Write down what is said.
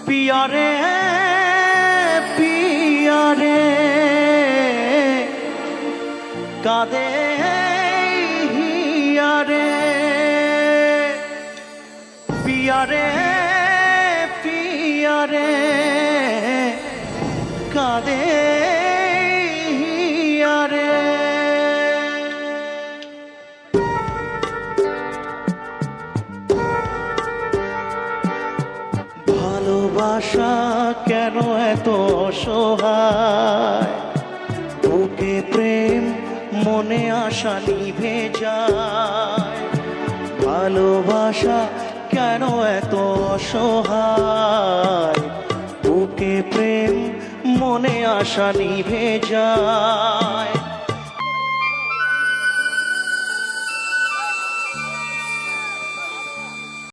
পিয়ারে পিয়ারে কাঁদে হিয়ারে পিয়ারে পিয়ারে কাঁদে হিয়ারে। ভালোবাসা কেন এত অসহায়, বুকে প্রেম মনে আশা নিভে যায়। ভালোবাসা কেন এত অসহায়, বুকে প্রেম মনে আশা নিভে যায়।